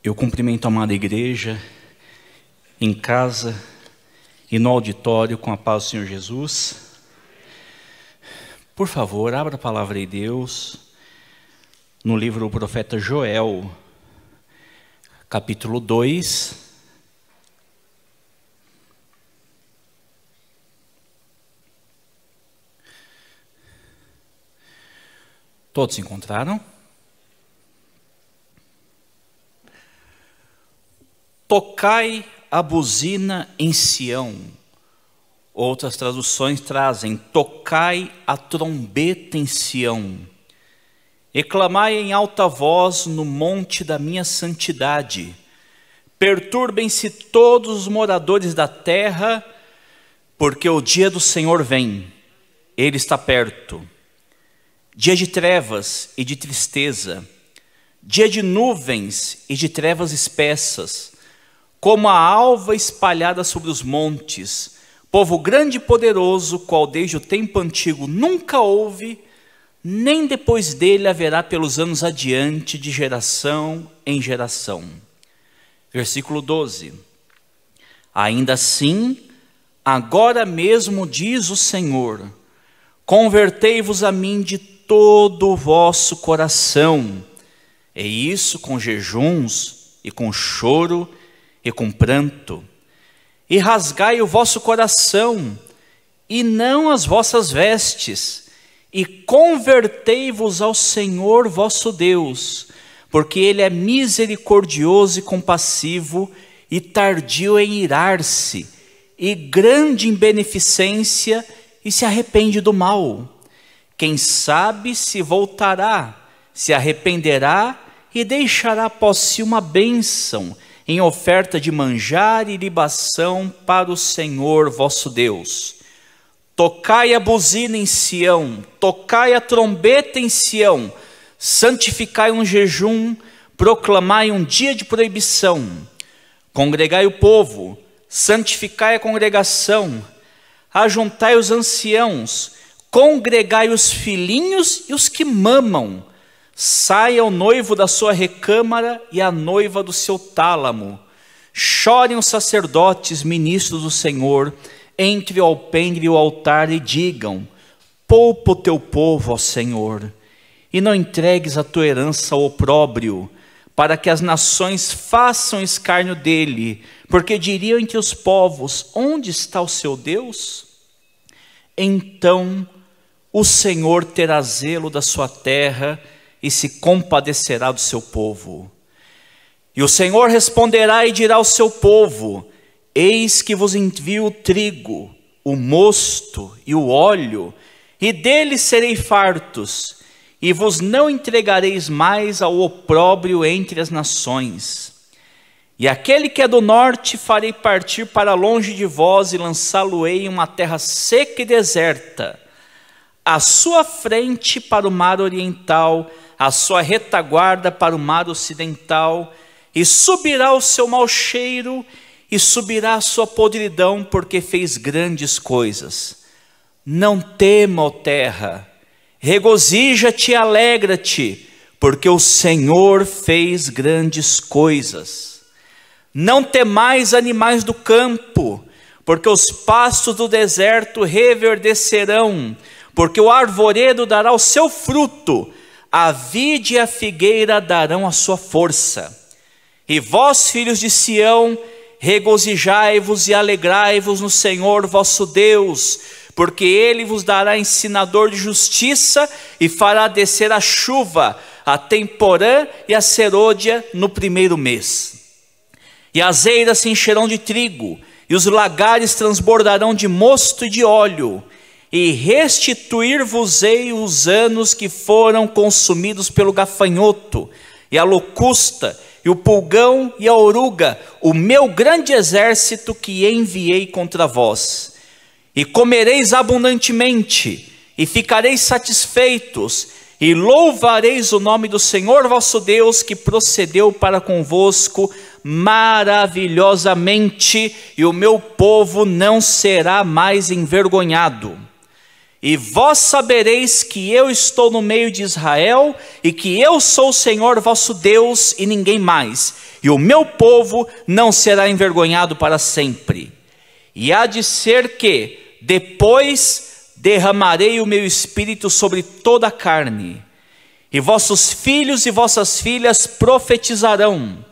Eu cumprimento a amada igreja, em casa e no auditório, com a paz do Senhor Jesus. Por favor, abra a palavra de Deus no livro do profeta Joel, capítulo 2. Todos encontraram? Tocai a buzina em Sião. Outras traduções trazem: tocai a trombeta em Sião. E clamai em alta voz no monte da minha santidade. Perturbem-se todos os moradores da terra, porque o dia do Senhor vem, ele está perto. Dia de trevas e de tristeza, dia de nuvens e de trevas espessas, como a alva espalhada sobre os montes, povo grande e poderoso, qual desde o tempo antigo nunca houve, nem depois dele haverá pelos anos adiante, de geração em geração. Versículo 12. Ainda assim, agora mesmo diz o Senhor, convertei-vos a mim de todo o vosso coração, e isso com jejuns e com choro e com pranto, e rasgai o vosso coração, e não as vossas vestes, e convertei-vos ao Senhor vosso Deus, porque Ele é misericordioso e compassivo, e tardio em irar-se, e grande em beneficência, e se arrepende do mal. Quem sabe se voltará, se arrependerá, e deixará após si uma bênção, em oferta de manjar e libação para o Senhor vosso Deus. Tocai a buzina em Sião, tocai a trombeta em Sião, santificai um jejum, proclamai um dia de proibição. Congregai o povo, santificai a congregação, ajuntai os anciãos, congregai os filhinhos e os que mamam. Saia o noivo da sua recâmara e a noiva do seu tálamo. Chorem os sacerdotes, ministros do Senhor, entre o alpendre e o altar, e digam: poupa o teu povo, ó Senhor, e não entregues a tua herança ao opróbrio, para que as nações façam escárnio dele, porque diriam entre os povos: onde está o seu Deus? Então o Senhor terá zelo da sua terra e se compadecerá do seu povo. E o Senhor responderá e dirá ao seu povo: eis que vos envio o trigo, o mosto e o óleo, e deles serei fartos, e vos não entregareis mais ao opróbrio entre as nações. E aquele que é do norte farei partir para longe de vós, e lançá-lo-ei em uma terra seca e deserta, à sua frente para o mar oriental, a sua retaguarda para o mar ocidental, e subirá o seu mau cheiro, e subirá a sua podridão, porque fez grandes coisas. Não tema, ó terra, regozija-te e alegra-te, porque o Senhor fez grandes coisas. Não temais, animais do campo, porque os pastos do deserto reverdecerão, porque o arvoredo dará o seu fruto, a vide e a figueira darão a sua força. E vós, filhos de Sião, regozijai-vos e alegrai-vos no Senhor vosso Deus, porque Ele vos dará ensinador de justiça, e fará descer a chuva, a temporã e a serôdia no primeiro mês. E as eiras se encherão de trigo, e os lagares transbordarão de mosto e de óleo, e restituir-vos-ei os anos que foram consumidos pelo gafanhoto, e a locusta, e o pulgão e a oruga, o meu grande exército que enviei contra vós. E comereis abundantemente, e ficareis satisfeitos, e louvareis o nome do Senhor vosso Deus, que procedeu para convosco maravilhosamente, e o meu povo não será mais envergonhado. E vós sabereis que eu estou no meio de Israel, e que eu sou o Senhor vosso Deus, e ninguém mais. e o meu povo não será envergonhado para sempre. E há de ser que, depois, derramarei o meu espírito sobre toda a carne, e vossos filhos e vossas filhas profetizarão,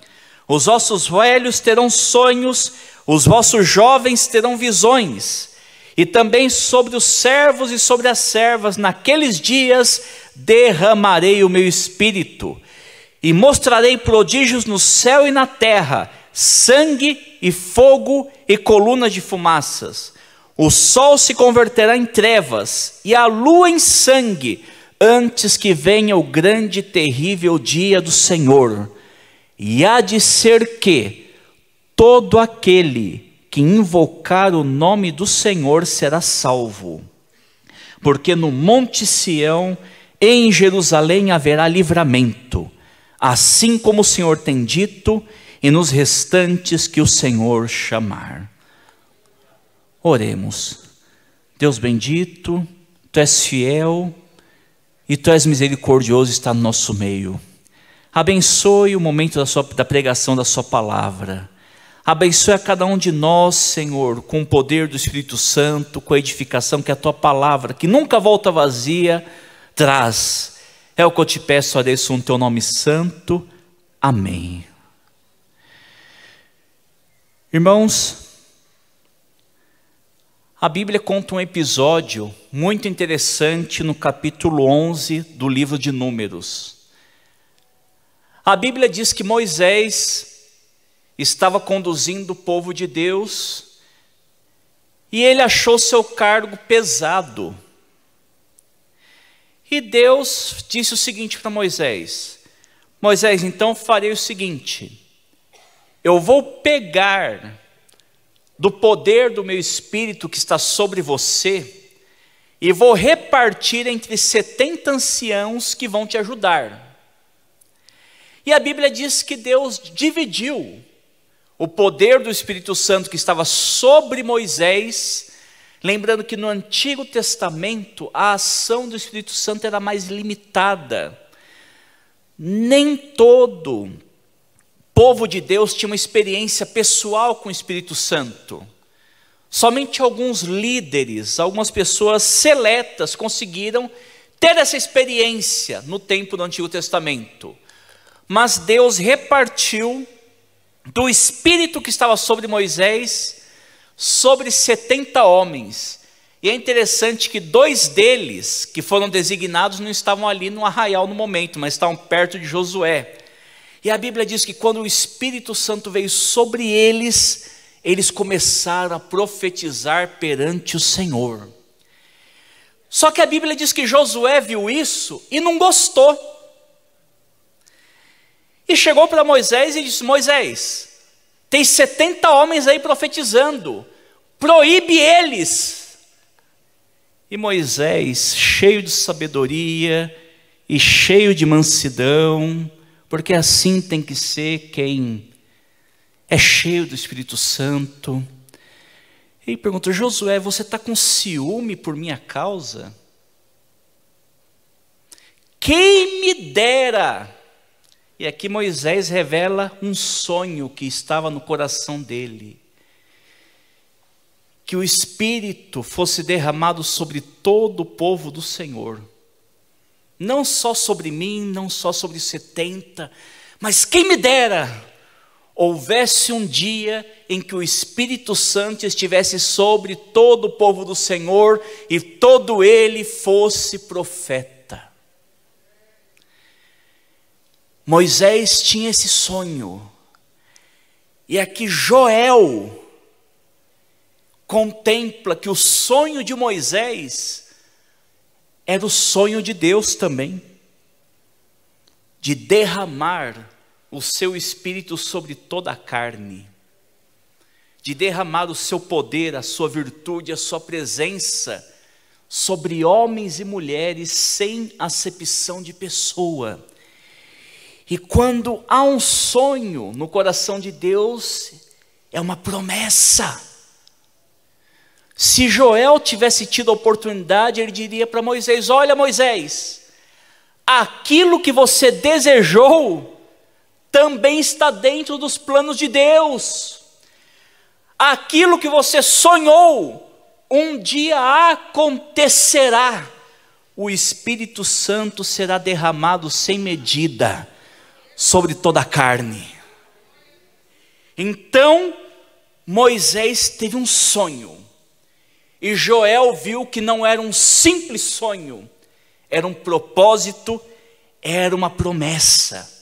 os vossos velhos terão sonhos, os vossos jovens terão visões, e também sobre os servos e sobre as servas, naqueles dias derramarei o meu espírito, e mostrarei prodígios no céu e na terra, sangue e fogo e colunas de fumaças. O sol se converterá em trevas e a lua em sangue, antes que venha o grande e terrível dia do Senhor. E há de ser que todo aquele que invocar o nome do Senhor será salvo. Porque no monte Sião, em Jerusalém haverá livramento, assim como o Senhor tem dito, e nos restantes que o Senhor chamar. Oremos. Deus bendito, Tu és fiel e Tu és misericordioso, está no nosso meio. Abençoe o momento da pregação da Sua palavra. Abençoe a cada um de nós, Senhor, com o poder do Espírito Santo, com a edificação que a Tua palavra, que nunca volta vazia, traz. É o que eu te peço, agradeço no Teu nome santo. Amém. Irmãos, a Bíblia conta um episódio muito interessante no capítulo 11 do livro de Números. A Bíblia diz que Moisés estava conduzindo o povo de Deus e ele achou seu cargo pesado. E Deus disse o seguinte para Moisés: Moisés, então farei o seguinte: eu vou pegar do poder do meu espírito que está sobre você e vou repartir entre 70 anciãos que vão te ajudar. E a Bíblia diz que Deus dividiu o poder do Espírito Santo que estava sobre Moisés, lembrando que no Antigo Testamento a ação do Espírito Santo era mais limitada. Nem todo povo de Deus tinha uma experiência pessoal com o Espírito Santo. Somente alguns líderes, algumas pessoas seletas conseguiram ter essa experiência no tempo do Antigo Testamento. Mas Deus repartiu do Espírito que estava sobre Moisés, sobre 70 homens. E é interessante que 2 deles, que foram designados, não estavam ali no arraial no momento, mas estavam perto de Josué. E a Bíblia diz que quando o Espírito Santo veio sobre eles, eles começaram a profetizar perante o Senhor. Só que a Bíblia diz que Josué viu isso e não gostou. E chegou para Moisés e disse: Moisés, tem 70 homens aí profetizando, proíbe eles. E Moisés, cheio de sabedoria e cheio de mansidão, porque assim tem que ser quem é cheio do Espírito Santo. Ele perguntou: Josué, você está com ciúme por minha causa? Quem me dera. E aqui Moisés revela um sonho que estava no coração dele: que o Espírito fosse derramado sobre todo o povo do Senhor. Não só sobre mim, não só sobre 70, mas quem me dera houvesse um dia em que o Espírito Santo estivesse sobre todo o povo do Senhor e todo ele fosse profeta. Moisés tinha esse sonho. E aqui Joel contempla que o sonho de Moisés era o sonho de Deus também, de derramar o seu Espírito sobre toda a carne, de derramar o seu poder, a sua virtude, a sua presença sobre homens e mulheres sem acepção de pessoa. E quando há um sonho no coração de Deus, é uma promessa. Se Joel tivesse tido a oportunidade, ele diria para Moisés: olha Moisés, aquilo que você desejou também está dentro dos planos de Deus. Aquilo que você sonhou, um dia acontecerá. O Espírito Santo será derramado sem medida sobre toda a carne. Então, Moisés teve um sonho. E Joel viu que não era um simples sonho. Era um propósito, era uma promessa.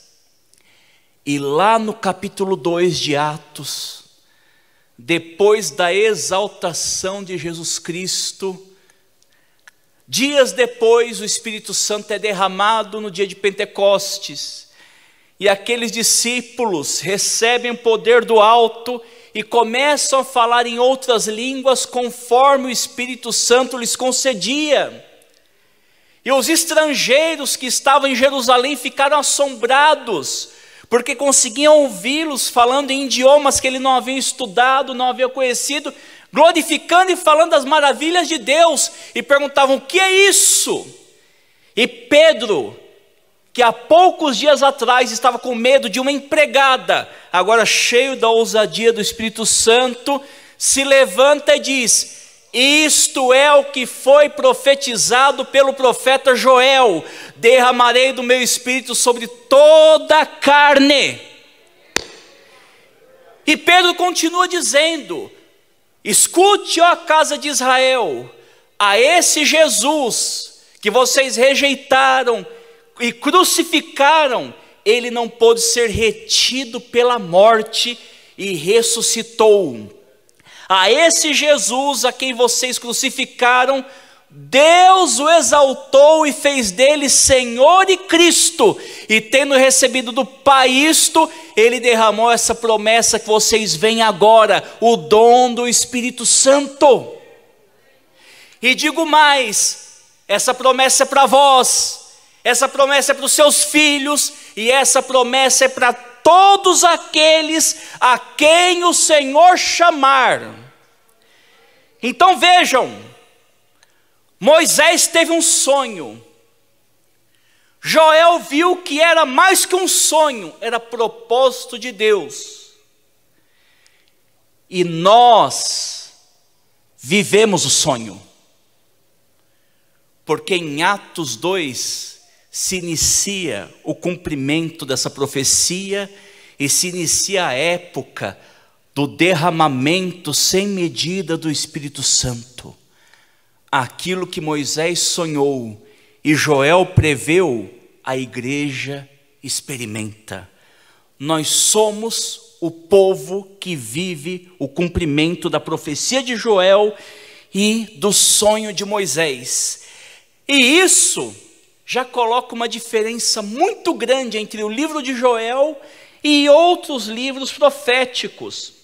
E lá no capítulo 2 de Atos, depois da exaltação de Jesus Cristo, dias depois o Espírito Santo é derramado no dia de Pentecostes, e aqueles discípulos recebem o poder do alto e começam a falar em outras línguas conforme o Espírito Santo lhes concedia. E os estrangeiros que estavam em Jerusalém ficaram assombrados, porque conseguiam ouvi-los falando em idiomas que ele não havia estudado, não havia conhecido, glorificando e falando das maravilhas de Deus, e perguntavam: o que é isso? E Pedro, que há poucos dias atrás estava com medo de uma empregada, agora cheio da ousadia do Espírito Santo, se levanta e diz: isto é o que foi profetizado pelo profeta Joel: derramarei do meu Espírito sobre toda a carne. E Pedro continua dizendo: escute, ó casa de Israel, a esse Jesus que vocês rejeitaram e crucificaram, ele não pôde ser retido pela morte e ressuscitou. A esse Jesus a quem vocês crucificaram, Deus o exaltou e fez dele Senhor e Cristo, e tendo recebido do Pai isto, ele derramou essa promessa que vocês veem agora, o dom do Espírito Santo. E digo mais, essa promessa é para vós, essa promessa é para os seus filhos, e essa promessa é para todos aqueles a quem o Senhor chamar. Então vejam, Moisés teve um sonho, Joel viu que era mais que um sonho, era propósito de Deus, e nós vivemos o sonho, porque em Atos 2 se inicia o cumprimento dessa profecia, e se inicia a época do derramamento sem medida do Espírito Santo. Aquilo que Moisés sonhou e Joel preveu, a igreja experimenta. Nós somos o povo que vive o cumprimento da profecia de Joel e do sonho de Moisés. E isso já coloca uma diferença muito grande entre o livro de Joel e outros livros proféticos.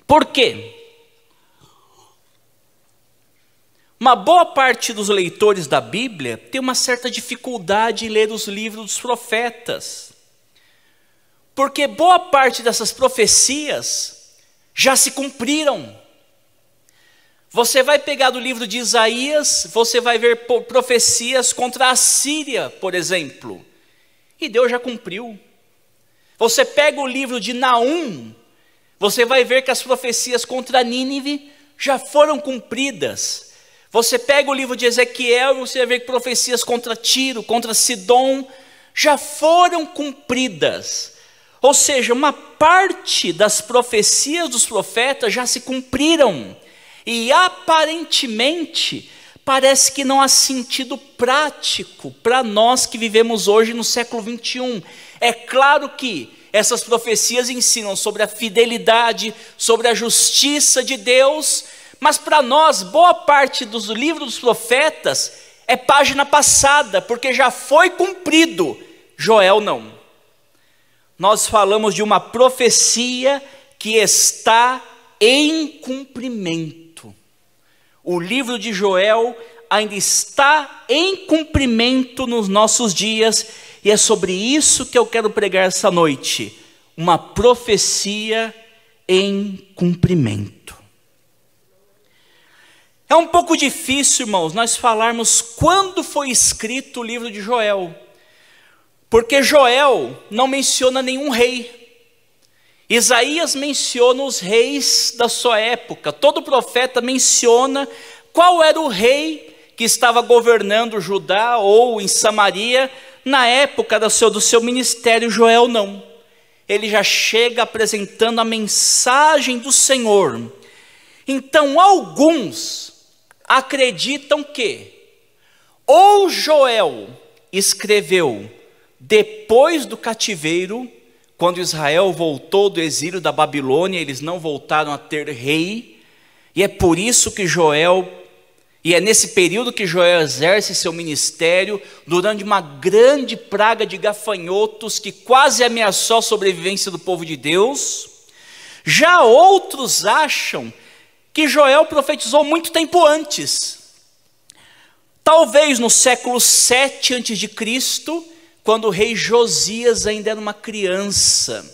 Por quê? Uma boa parte dos leitores da Bíblia tem uma certa dificuldade em ler os livros dos profetas, porque boa parte dessas profecias já se cumpriram. Você vai pegar do livro de Isaías, você vai ver profecias contra a Síria, por exemplo, e Deus já cumpriu. Você pega o livro de Naum, você vai ver que as profecias contra Nínive já foram cumpridas. Você pega o livro de Ezequiel e você vai ver que profecias contra Tiro, contra Sidom, já foram cumpridas. Ou seja, uma parte das profecias dos profetas já se cumpriram. E aparentemente, parece que não há sentido prático para nós que vivemos hoje no século 21. É claro que essas profecias ensinam sobre a fidelidade, sobre a justiça de Deus, mas para nós, boa parte dos livros dos profetas é página passada, porque já foi cumprido. Joel não. Nós falamos de uma profecia que está em cumprimento. O livro de Joel ainda está em cumprimento nos nossos dias, e é sobre isso que eu quero pregar essa noite. Uma profecia em cumprimento. É um pouco difícil, irmãos, nós falarmos quando foi escrito o livro de Joel, Porque Joel não menciona nenhum rei. Isaías menciona os reis da sua época. Todo profeta menciona qual era o rei que estava governando Judá ou em Samaria na época do seu ministério. Joel não. Ele já chega apresentando a mensagem do Senhor. Então alguns acreditam que ou Joel escreveu depois do cativeiro, quando Israel voltou do exílio da Babilônia, eles não voltaram a ter rei, e é por isso que e é nesse período que Joel exerce seu ministério, durante uma grande praga de gafanhotos que quase ameaçou a sobrevivência do povo de Deus. Já outros acham que Joel profetizou muito tempo antes, talvez no século 7 a.C., quando o rei Josias ainda era uma criança.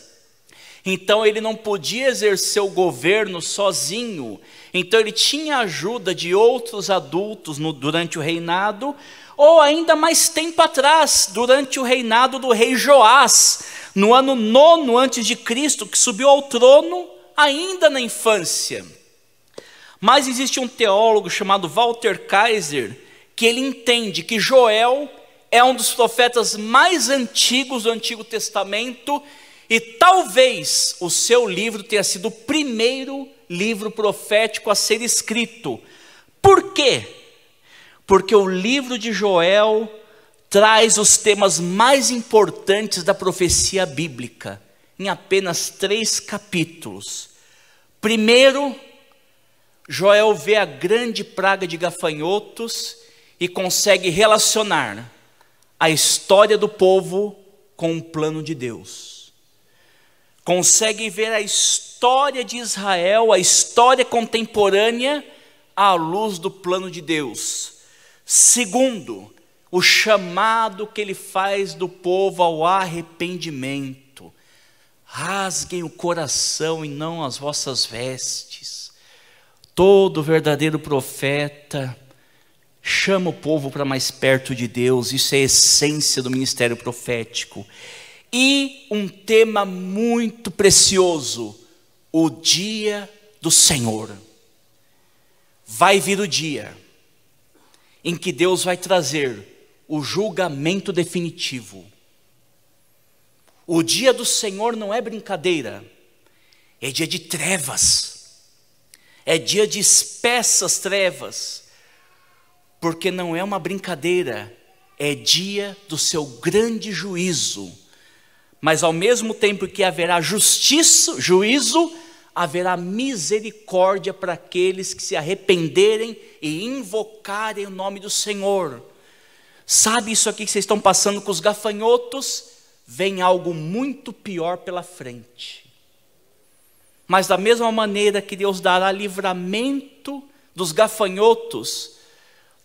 Então ele não podia exercer o governo sozinho, então ele tinha a ajuda de outros adultos durante o reinado, ou ainda mais tempo atrás, durante o reinado do rei Joás, no ano 9 a.C., que subiu ao trono ainda na infância. Mas existe um teólogo chamado Walter Kaiser, que ele entende que Joel é um dos profetas mais antigos do Antigo Testamento, e talvez o seu livro tenha sido o primeiro livro profético a ser escrito. Por quê? Porque o livro de Joel traz os temas mais importantes da profecia bíblica, em apenas 3 capítulos. Primeiro, Joel vê a grande praga de gafanhotos e consegue relacionar a história do povo com o plano de Deus. Consegue ver a história de Israel, a história contemporânea, à luz do plano de Deus. Segundo, o chamado que ele faz do povo ao arrependimento. Rasguem o coração e não as vossas vestes. Todo verdadeiro profeta chama o povo para mais perto de Deus. Isso é a essência do ministério profético. E um tema muito precioso: o dia do Senhor. Vai vir o dia em que Deus vai trazer o julgamento definitivo. O dia do Senhor não é brincadeira, é dia de trevas, é dia de espessas trevas, porque não é uma brincadeira, é dia do seu grande juízo. Mas ao mesmo tempo que haverá justiça, juízo, haverá misericórdia para aqueles que se arrependerem e invocarem o nome do Senhor. Sabe isso aqui que vocês estão passando com os gafanhotos? Vem algo muito pior pela frente. Mas da mesma maneira que Deus dará livramento dos gafanhotos,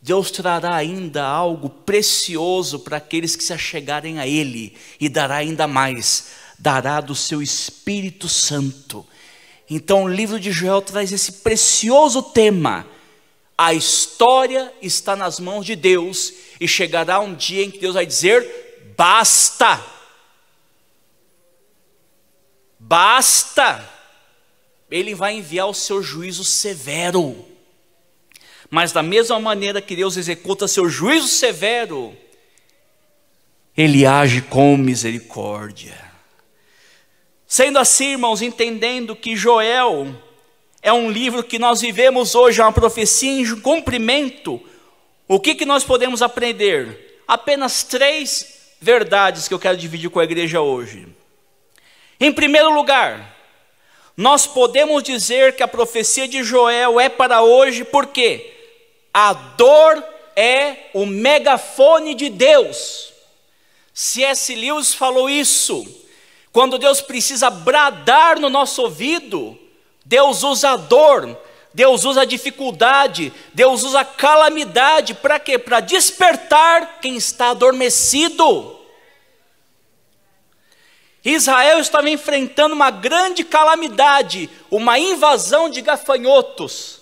Deus trará ainda algo precioso para aqueles que se achegarem a Ele, e dará ainda mais, dará do seu Espírito Santo. Então o livro de Joel traz esse precioso tema: a história está nas mãos de Deus, e chegará um dia em que Deus vai dizer: basta, basta. Ele vai enviar o seu juízo severo. Mas da mesma maneira que Deus executa seu juízo severo, Ele age com misericórdia. Sendo assim, irmãos, entendendo que Joel é um livro que nós vivemos hoje, é uma profecia em cumprimento, o que nós podemos aprender? Apenas 3 verdades que eu quero dividir com a igreja hoje. Em primeiro lugar, nós podemos dizer que a profecia de Joel é para hoje, porque a dor é o megafone de Deus. C.S. Lewis falou isso. Quando Deus precisa bradar no nosso ouvido, Deus usa a dor, Deus usa a dificuldade, Deus usa a calamidade. Para quê? Para despertar quem está adormecido. Israel estava enfrentando uma grande calamidade, uma invasão de gafanhotos.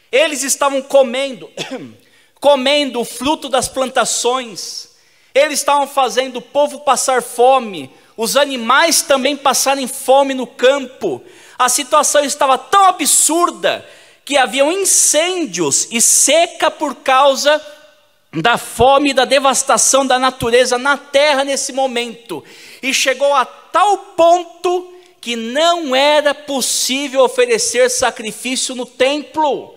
Eles estavam comendo o fruto das plantações, Eles estavam fazendo o povo passar fome, os animais também passarem fome no campo. A situação estava tão absurda que haviam incêndios e seca por causa da fome e da devastação da natureza na terra nesse momento. E chegou a tal ponto que não era possível oferecer sacrifício no templo,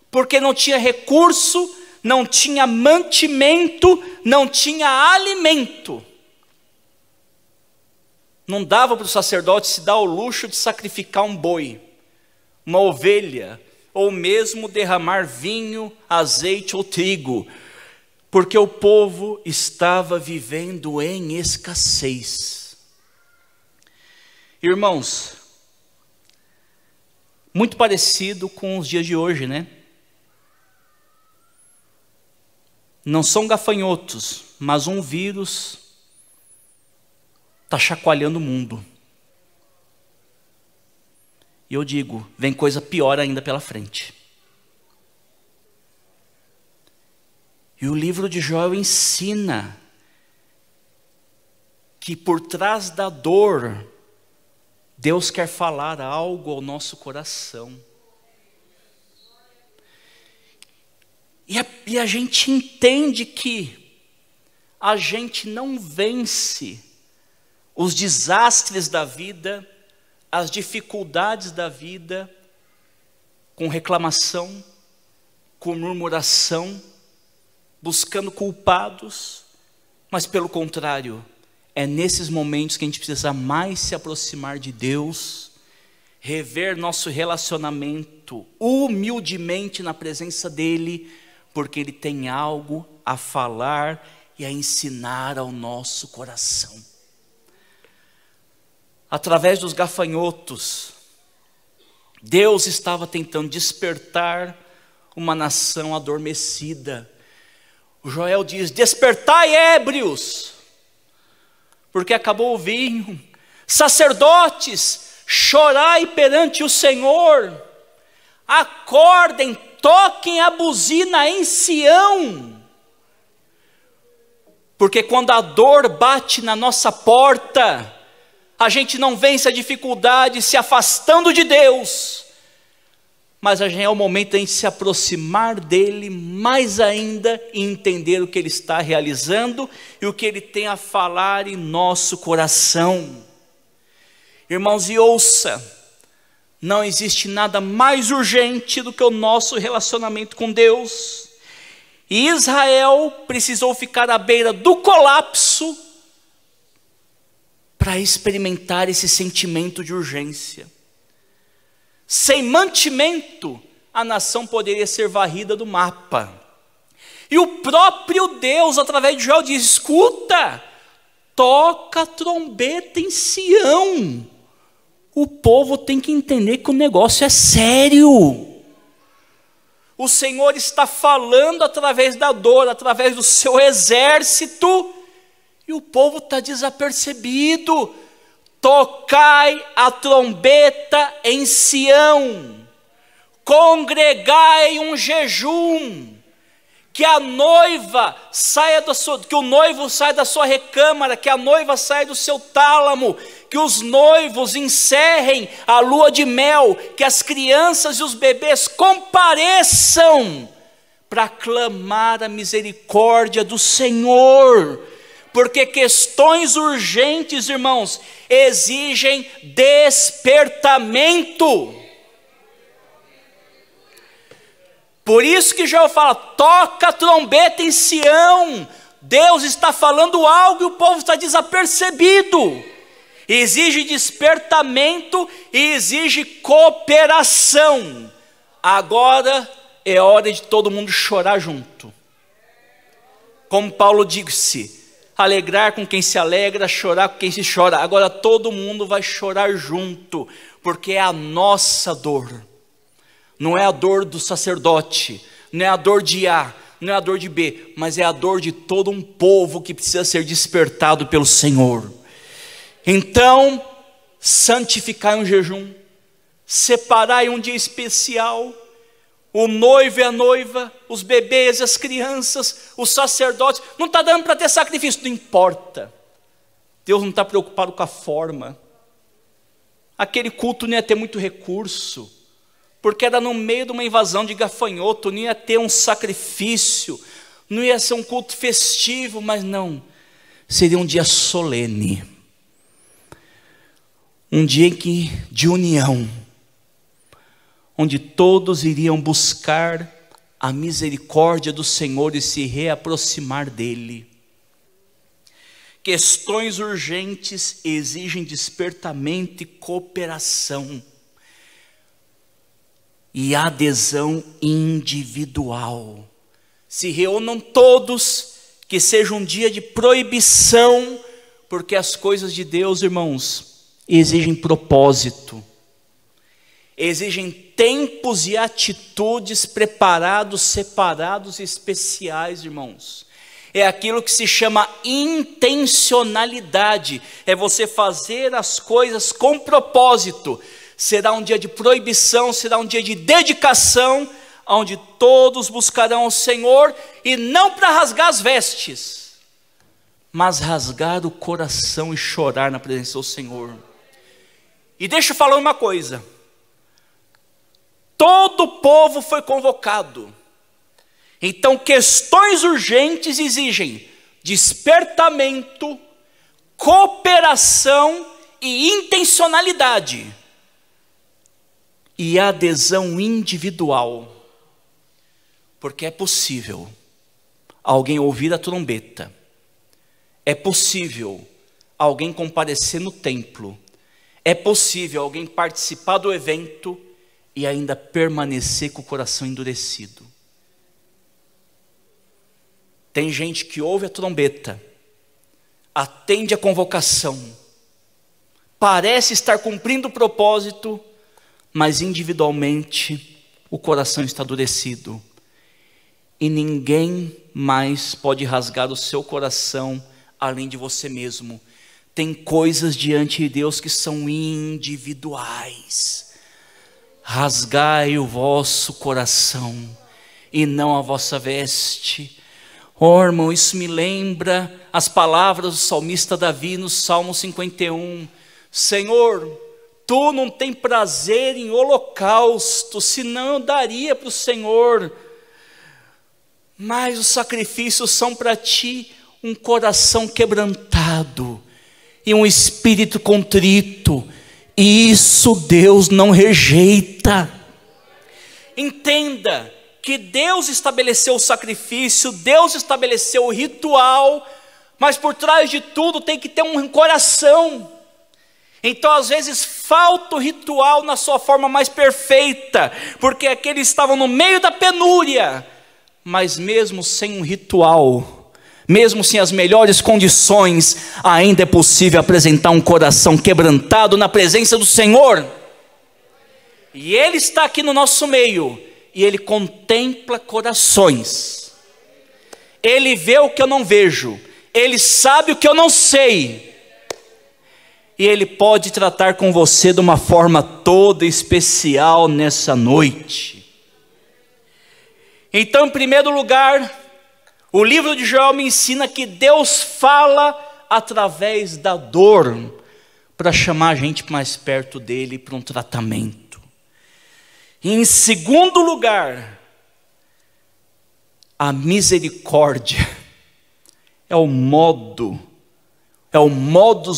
porque não tinha recurso, não tinha mantimento, não tinha alimento. Não dava para o sacerdote se dar o luxo de sacrificar um boi, uma ovelha, ou mesmo derramar vinho, azeite ou trigo, porque o povo estava vivendo em escassez. Irmãos, muito parecido com os dias de hoje, né? Não são gafanhotos, mas um vírus está chacoalhando o mundo. E eu digo, vem coisa pior ainda pela frente. E o livro de Joel ensina que por trás da dor, Deus quer falar algo ao nosso coração. E a gente entende que a gente não vence os desastres da vida, as dificuldades da vida, com reclamação, com murmuração, buscando culpados, mas pelo contrário, é nesses momentos que a gente precisa mais se aproximar de Deus, rever nosso relacionamento humildemente na presença dEle, porque Ele tem algo a falar e a ensinar ao nosso coração. Através dos gafanhotos, Deus estava tentando despertar uma nação adormecida. O Joel diz: despertai, ébrios, porque acabou o vinho. Sacerdotes, chorai perante o Senhor. Acordem, toquem a buzina em Sião. Porque quando a dor bate na nossa porta, a gente não vence a dificuldade se afastando de Deus, mas é o momento de a gente se aproximar dEle mais ainda e entender o que Ele está realizando e o que Ele tem a falar em nosso coração. Irmãos, e ouça, não existe nada mais urgente do que o nosso relacionamento com Deus. E Israel precisou ficar à beira do colapso para experimentar esse sentimento de urgência. Sem mantimento, a nação poderia ser varrida do mapa. E o próprio Deus, através de Joel, diz: escuta, toca a trombeta em Sião. O povo tem que entender que o negócio é sério. O Senhor está falando através da dor, através do seu exército, e o povo está desapercebido. Tocai a trombeta em Sião, congregai um jejum, que a noiva saia que o noivo saia da sua recâmara, que a noiva saia do seu tálamo, que os noivos encerrem a lua de mel, que as crianças e os bebês compareçam para clamar a misericórdia do Senhor. Porque questões urgentes, irmãos, exigem despertamento. Por isso que Joel fala: toca a trombeta em Sião. Deus está falando algo e o povo está desapercebido. Exige despertamento e exige cooperação. Agora é hora de todo mundo chorar junto. Como Paulo disse: alegrar com quem se alegra, chorar com quem se chora. Agora todo mundo vai chorar junto, porque é a nossa dor. Não é a dor do sacerdote, não é a dor de A, não é a dor de B, mas é a dor de todo um povo que precisa ser despertado pelo Senhor. Então, santificai um jejum, separai um dia especial. o noivo e a noiva, os bebês, as crianças, os sacerdotes. Não está dando para ter sacrifício, não importa. Deus não está preocupado com a forma. Aquele culto não ia ter muito recurso, porque era no meio de uma invasão de gafanhoto, não ia ter um sacrifício, não ia ser um culto festivo, mas não, seria um dia solene, um dia de união, onde todos iriam buscar a misericórdia do Senhor e se reaproximar dele. Questões urgentes exigem despertamento e cooperação e adesão individual. Se reúnam todos, que seja um dia de proibição, porque as coisas de Deus, irmãos, exigem propósito, exigem tempos e atitudes preparados, separados e especiais, irmãos. É aquilo que se chama intencionalidade, é você fazer as coisas com propósito. Será um dia de proibição, será um dia de dedicação, onde todos buscarão o Senhor, e não para rasgar as vestes, mas rasgar o coração e chorar na presença do Senhor. E deixa eu falar uma coisa, todo o povo foi convocado, então questões urgentes exigem despertamento, cooperação e intencionalidade, e adesão individual, porque é possível alguém ouvir a trombeta, é possível alguém comparecer no templo, é possível alguém participar do evento e ainda permanecer com o coração endurecido. Tem gente que ouve a trombeta, atende a convocação, parece estar cumprindo o propósito, mas individualmente o coração está endurecido. E ninguém mais pode rasgar o seu coração além de você mesmo. Tem coisas diante de Deus que são individuais. Rasgai o vosso coração e não a vossa veste. Oh, irmão, isso me lembra as palavras do salmista Davi no Salmo 51. Senhor, tu não tem prazer em holocausto, senão eu daria para o Senhor. Mas os sacrifícios são para ti um coração quebrantado e um espírito contrito. E isso Deus não rejeita. Entenda que Deus estabeleceu o sacrifício, Deus estabeleceu o ritual, mas por trás de tudo tem que ter um coração. Então às vezes falta o ritual na sua forma mais perfeita, porque aqueles estavam no meio da penúria, mas mesmo sem um ritual, mesmo sem as melhores condições, ainda é possível apresentar um coração quebrantado na presença do Senhor. E Ele está aqui no nosso meio, e Ele contempla corações. Ele vê o que eu não vejo, Ele sabe o que eu não sei, e Ele pode tratar com você de uma forma toda especial nessa noite. Então, em primeiro lugar, o livro de Joel me ensina que Deus fala através da dor, para chamar a gente mais perto dEle para um tratamento. E em segundo lugar, a misericórdia é o modus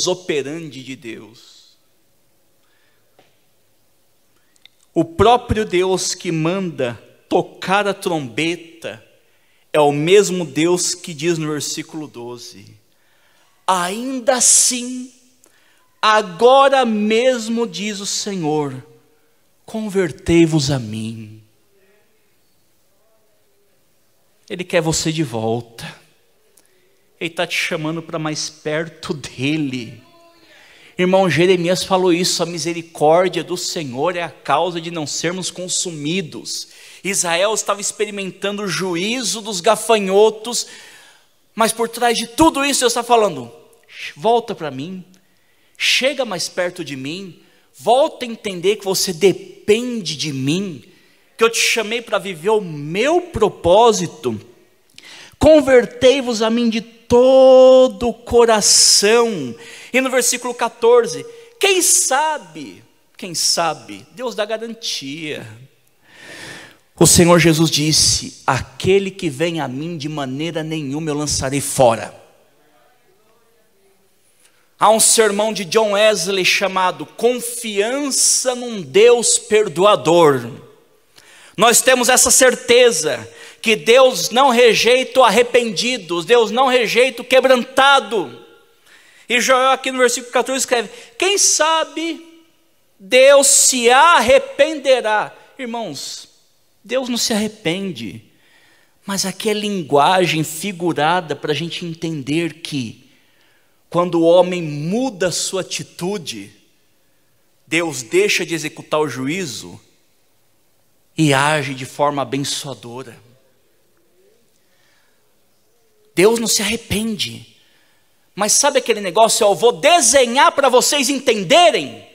operandi de Deus. O próprio Deus que manda tocar a trombeta é o mesmo Deus que diz no versículo 12: ainda assim, agora mesmo diz o Senhor, convertei-vos a mim. Ele quer você de volta, Ele está te chamando para mais perto dEle. Irmão, Jeremias falou isso, a misericórdia do Senhor é a causa de não sermos consumidos. Israel estava experimentando o juízo dos gafanhotos, mas por trás de tudo isso Deus está falando, volta para mim, chega mais perto de mim, volta a entender que você depende de mim, que eu te chamei para viver o meu propósito, convertei-vos a mim de todo o coração. E no versículo 14, quem sabe, Deus dá garantia. O Senhor Jesus disse: aquele que vem a mim, de maneira nenhuma eu lançarei fora. Há um sermão de John Wesley chamado Confiança num Deus Perdoador. Nós temos essa certeza que Deus não rejeita o arrependido, Deus não rejeita o quebrantado. E Joel aqui no versículo 14 escreve: quem sabe Deus se arrependerá. Irmãos, Deus não se arrepende, mas aqui é linguagem figurada para a gente entender que quando o homem muda a sua atitude, Deus deixa de executar o juízo e age de forma abençoadora. Deus não se arrepende, mas sabe aquele negócio, eu vou desenhar para vocês entenderem?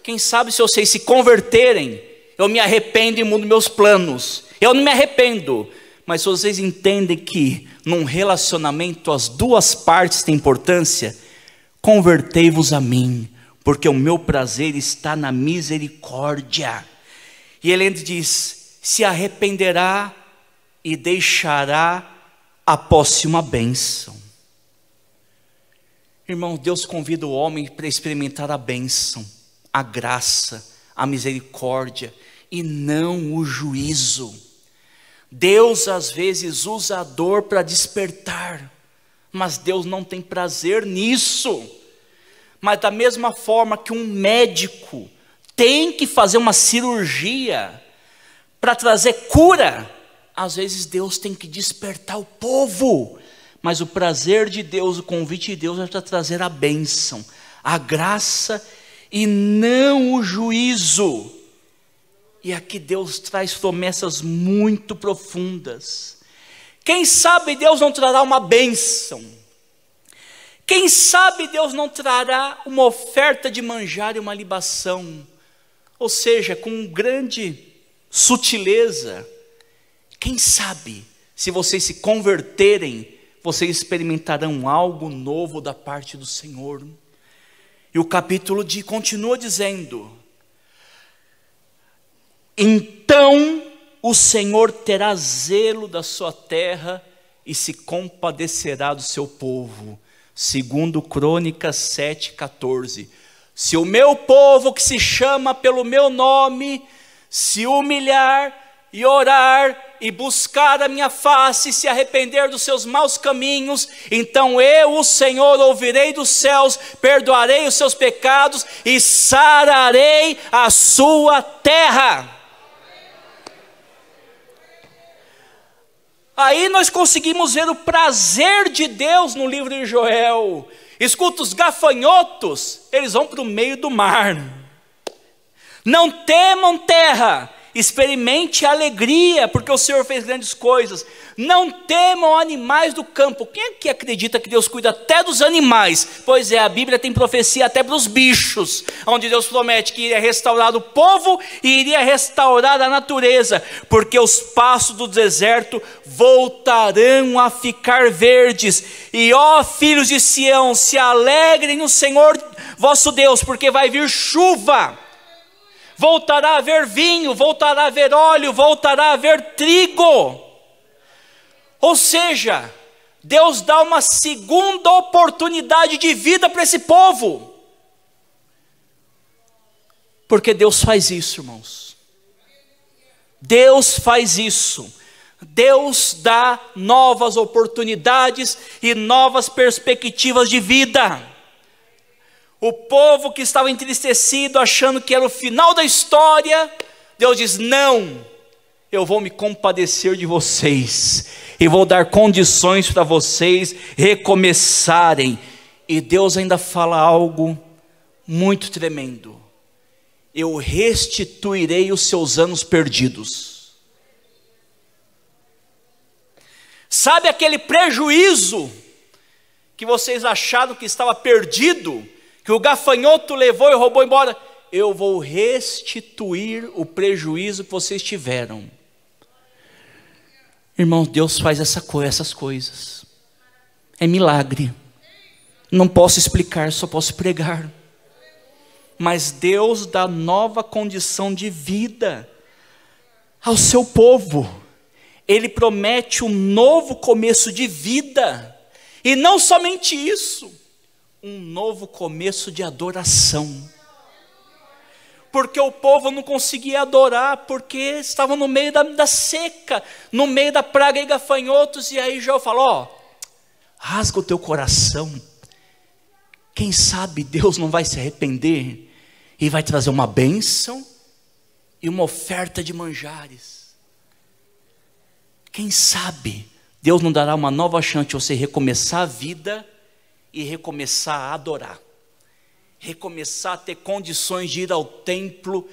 Quem sabe se vocês se converterem, eu me arrependo e mudo meus planos. Eu não me arrependo, mas se vocês entendem que num relacionamento as duas partes têm importância, convertei-vos a mim, porque o meu prazer está na misericórdia. E ele ainda diz: se arrependerá e deixará após si uma bênção. Irmão, Deus convida o homem para experimentar a bênção, a graça, a misericórdia e não o juízo. Deus às vezes usa a dor para despertar, mas Deus não tem prazer nisso. Mas da mesma forma que um médico tem que fazer uma cirurgia para trazer cura, às vezes Deus tem que despertar o povo. Mas o prazer de Deus, o convite de Deus é para trazer a bênção, a graça e não o juízo. E aqui Deus traz promessas muito profundas. Quem sabe Deus não trará uma bênção? Quem sabe Deus não trará uma oferta de manjar e uma libação? Ou seja, com grande sutileza. Quem sabe, se vocês se converterem, vocês experimentarão algo novo da parte do Senhor. E o capítulo continua dizendo: então o Senhor terá zelo da sua terra e se compadecerá do seu povo. Segundo Crônicas 7,14. Se o meu povo que se chama pelo meu nome se humilhar e orar e buscar a minha face e se arrepender dos seus maus caminhos, então eu, o Senhor, ouvirei dos céus, perdoarei os seus pecados e sararei a sua terra. Aí nós conseguimos ver o prazer de Deus no livro de Joel. Escuta, os gafanhotos, eles vão para o meio do mar. Não temam terra, experimente a alegria, porque o Senhor fez grandes coisas. Não temam animais do campo. Quem é que acredita que Deus cuida até dos animais? Pois é, a Bíblia tem profecia até para os bichos, onde Deus promete que iria restaurar o povo e iria restaurar a natureza, porque os pastos do deserto voltarão a ficar verdes. E ó filhos de Sião, se alegrem no Senhor vosso Deus, porque vai vir chuva. Voltará a haver vinho, voltará a haver óleo, voltará a haver trigo. Ou seja, Deus dá uma segunda oportunidade de vida para esse povo. Porque Deus faz isso, irmãos. Deus faz isso. Deus dá novas oportunidades e novas perspectivas de vida. O povo que estava entristecido, achando que era o final da história, Deus diz: não, eu vou me compadecer de vocês, e vou dar condições para vocês recomeçarem. E Deus ainda fala algo muito tremendo: eu restituirei os seus anos perdidos. Sabe aquele prejuízo que vocês acharam que estava perdido, que o gafanhoto levou e roubou embora? eu vou restituir o prejuízo que vocês tiveram. Irmãos, Deus faz essas coisas. É milagre. Não posso explicar, só posso pregar. Mas Deus dá nova condição de vida ao seu povo. Ele promete um novo começo de vida. E não somente isso, um novo começo de adoração. Porque o povo não conseguia adorar, porque estavam no meio da seca, no meio da praga e gafanhotos. E aí Joel falou: rasga o teu coração. Quem sabe Deus não vai se arrepender e vai trazer uma bênção e uma oferta de manjares. Quem sabe Deus não dará uma nova chance de você recomeçar a vida e recomeçar a adorar. Recomeçar a ter condições de ir ao templo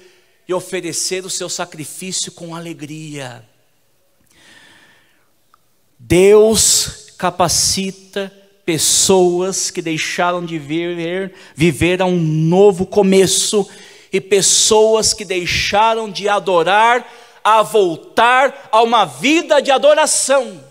e oferecer o seu sacrifício com alegria. Deus capacita pessoas que deixaram de viver a um novo começo, e pessoas que deixaram de adorar a voltar a uma vida de adoração.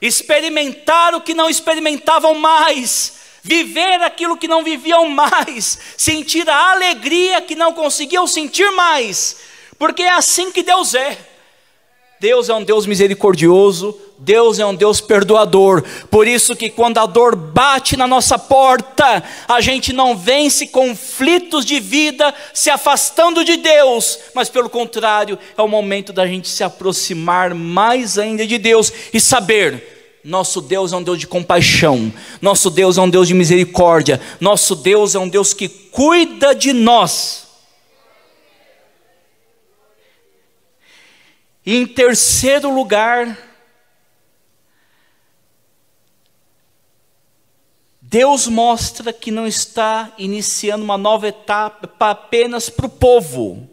Experimentar o que não experimentavam mais, viver aquilo que não viviam mais, sentir a alegria que não conseguiam sentir mais, porque é assim que Deus é. Deus é um Deus misericordioso, Deus é um Deus perdoador. Por isso que quando a dor bate na nossa porta, a gente não vence conflitos de vida se afastando de Deus, mas pelo contrário, é o momento da gente se aproximar mais ainda de Deus e saber: nosso Deus é um Deus de compaixão, nosso Deus é um Deus de misericórdia, nosso Deus é um Deus que cuida de nós. E em terceiro lugar, Deus mostra que não está iniciando uma nova etapa apenas para o povo,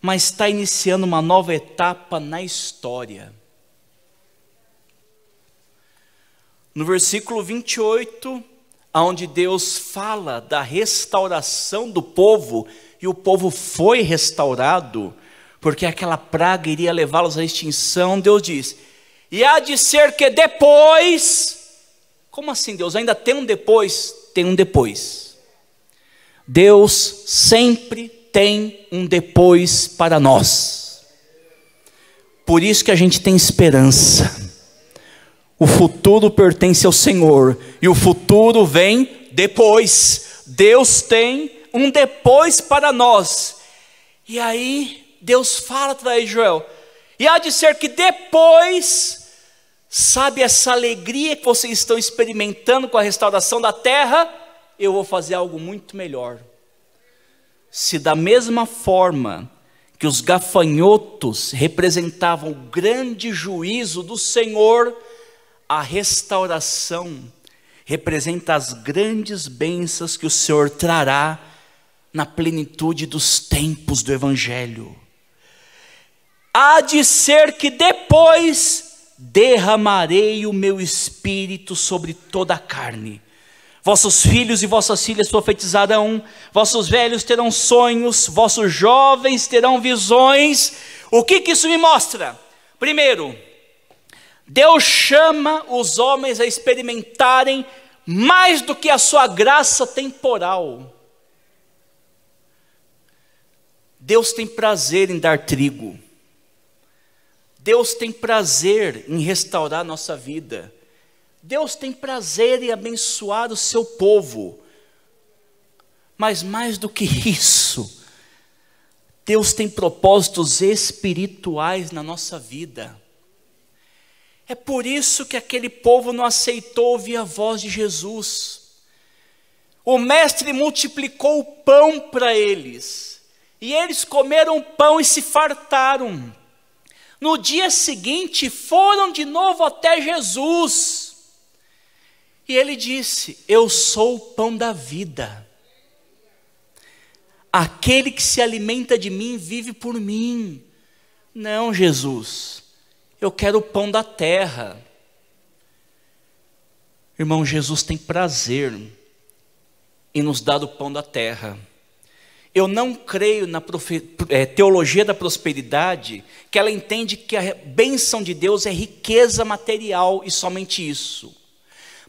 mas está iniciando uma nova etapa na história. No versículo 28, onde Deus fala da restauração do povo, e o povo foi restaurado, porque aquela praga iria levá-los à extinção, Deus diz: e há de ser que depois... Como assim, Deus? Ainda tem um depois? Tem um depois. Deus sempre tem um depois para nós. Por isso que a gente tem esperança. O futuro pertence ao Senhor, e o futuro vem depois. Deus tem um depois para nós. E aí Deus fala através de Joel: e há de ser que depois, sabe essa alegria que vocês estão experimentando com a restauração da terra, eu vou fazer algo muito melhor. Se da mesma forma que os gafanhotos representavam o grande juízo do Senhor, a restauração representa as grandes bênçãos que o Senhor trará na plenitude dos tempos do Evangelho. Há de ser que depois derramarei o meu espírito sobre toda a carne. Vossos filhos e vossas filhas profetizarão, vossos velhos terão sonhos, vossos jovens terão visões. O que isso me mostra? Primeiro, Deus chama os homens a experimentarem mais do que a sua graça temporal. Deus tem prazer em dar trigo. Deus tem prazer em restaurar nossa vida. Deus tem prazer em abençoar o seu povo. Mas mais do que isso, Deus tem propósitos espirituais na nossa vida. É por isso que aquele povo não aceitou ouvir a voz de Jesus. O mestre multiplicou o pão para eles, e eles comeram o pão e se fartaram. No dia seguinte foram de novo até Jesus, e ele disse: eu sou o pão da vida. Aquele que se alimenta de mim vive por mim. Não, Jesus, eu quero o pão da terra. Irmão, Jesus tem prazer e nos dar o pão da terra. Eu não creio na teologia da prosperidade, que ela entende que a bênção de Deus é riqueza material e somente isso.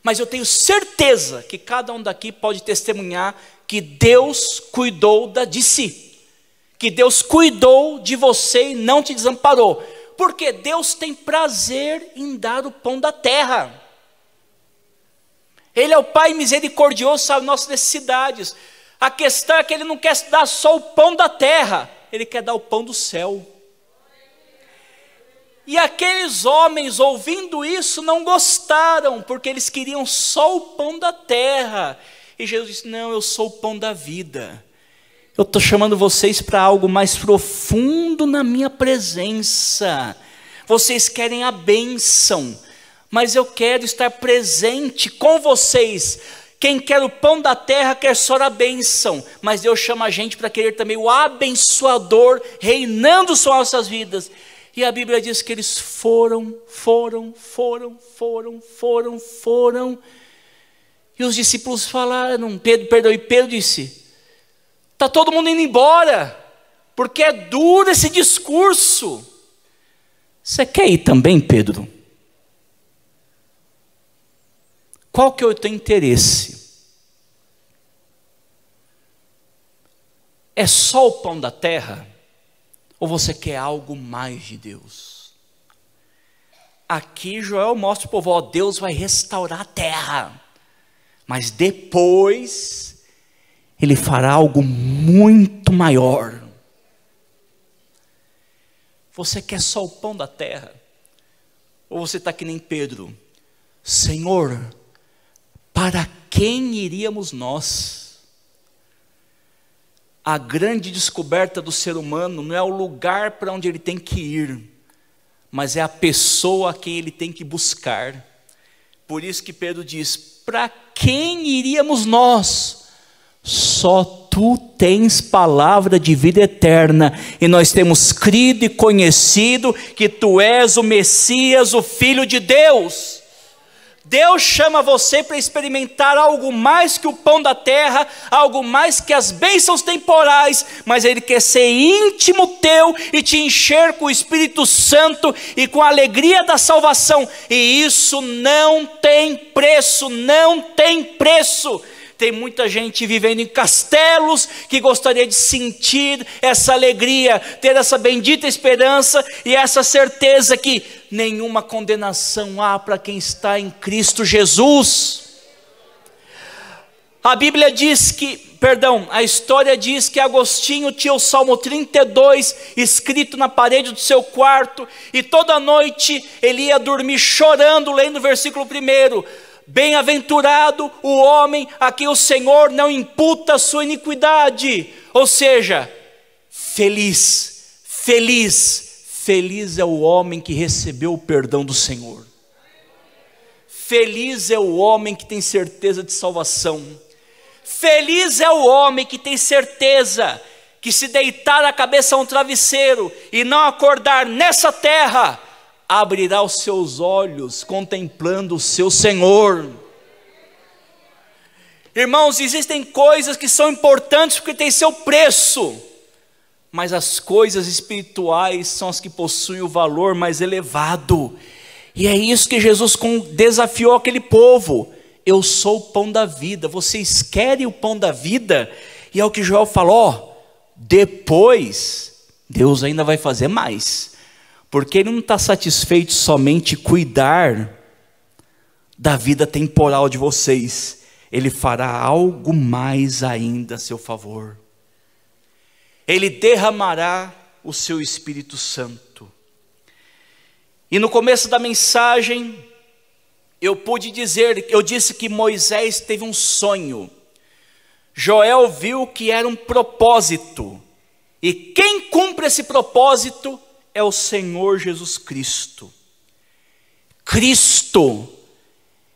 Mas eu tenho certeza que cada um daqui pode testemunhar que Deus cuidou de si, que Deus cuidou de você e não te desamparou, porque Deus tem prazer em dar o pão da terra. Ele é o Pai misericordioso, sabe nossas necessidades. A questão é que Ele não quer dar só o pão da terra, Ele quer dar o pão do céu. E aqueles homens, ouvindo isso, não gostaram, porque eles queriam só o pão da terra. E Jesus disse: não, eu sou o pão da vida. Eu estou chamando vocês para algo mais profundo na minha presença. Vocês querem a bênção, mas eu quero estar presente com vocês. Quem quer o pão da terra quer só a bênção, mas Deus chama a gente para querer também o abençoador reinando sobre nossas vidas. E a Bíblia diz que eles foram. E os discípulos falaram, Pedro disse: está todo mundo indo embora, porque é duro esse discurso. Você quer ir também, Pedro? Qual que é o teu interesse? É só o pão da terra? Ou você quer algo mais de Deus? Aqui Joel mostra para o povo: Deus vai restaurar a terra, mas depois Ele fará algo muito maior. Você quer só o pão da terra? Ou você está que nem Pedro: Senhor, para quem iríamos nós? A grande descoberta do ser humano não é o lugar para onde ele tem que ir, mas é a pessoa a quem ele tem que buscar. Por isso que Pedro diz: para quem iríamos nós? Só tu tens palavra de vida eterna, e nós temos crido e conhecido que tu és o Messias, o Filho de Deus. Deus chama você para experimentar algo mais que o pão da terra, algo mais que as bênçãos temporais, mas Ele quer ser íntimo teu e te encher com o Espírito Santo e com a alegria da salvação, e isso não tem preço, não tem preço. Tem muita gente vivendo em castelos que gostaria de sentir essa alegria, ter essa bendita esperança e essa certeza que nenhuma condenação há para quem está em Cristo Jesus. A Bíblia diz que, a história diz que Agostinho tinha o Salmo 32 escrito na parede do seu quarto, e toda noite ele ia dormir chorando, lendo o versículo 1: bem-aventurado o homem a quem o Senhor não imputa a sua iniquidade. Ou seja, feliz é o homem que recebeu o perdão do Senhor. Feliz é o homem que tem certeza de salvação. Feliz é o homem que tem certeza que, se deitar a cabeça a um travesseiro e não acordar nessa terra, abrirá os seus olhos contemplando o seu Senhor. Irmãos, existem coisas que são importantes porque têm seu preço, mas as coisas espirituais são as que possuem o valor mais elevado. E é isso que Jesus desafiou aquele povo: eu sou o pão da vida. Vocês querem o pão da vida? E é o que Joel falou: depois Deus ainda vai fazer mais, porque Ele não está satisfeito somente em cuidar da vida temporal de vocês. Ele fará algo mais ainda a seu favor. Ele derramará o seu Espírito Santo. E no começo da mensagem, eu disse que Moisés teve um sonho. Joel viu que era um propósito. E quem cumpre esse propósito é o Senhor Jesus Cristo. Cristo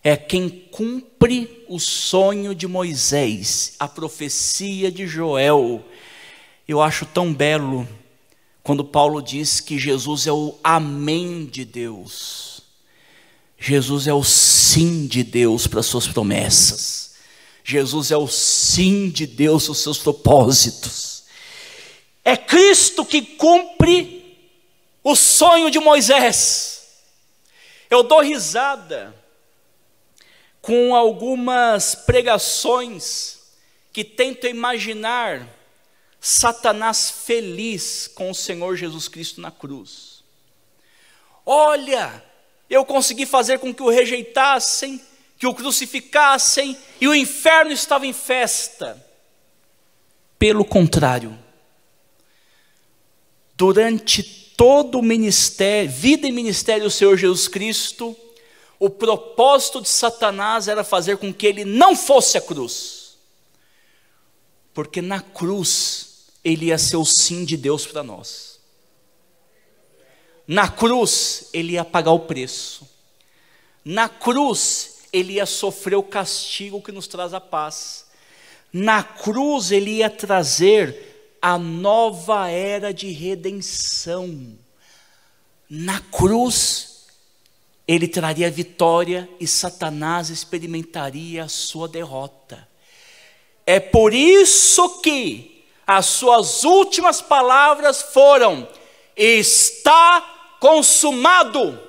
é quem cumpre o sonho de Moisés, a profecia de Joel. Eu acho tão belo quando Paulo diz que Jesus é o amém de Deus. Jesus é o sim de Deus para as suas promessas. Jesus é o sim de Deus, os seus propósitos. É Cristo que cumpre o sonho de Moisés. Eu dou risada com algumas pregações que tentam imaginar Satanás feliz com o Senhor Jesus Cristo na cruz. Olha, eu consegui fazer com que o rejeitassem, que o crucificassem, e o inferno estava em festa. Pelo contrário, durante todo o ministério, vida e ministério do Senhor Jesus Cristo, o propósito de Satanás era fazer com que ele não fosse à cruz, porque na cruz ele ia ser o sim de Deus para nós. Na cruz ele ia pagar o preço. Na cruz ele ia sofrer o castigo que nos traz a paz. Na cruz ele ia trazer a nova era de redenção. Na cruz ele traria vitória e Satanás experimentaria a sua derrota. É por isso que as suas últimas palavras foram: está consumado.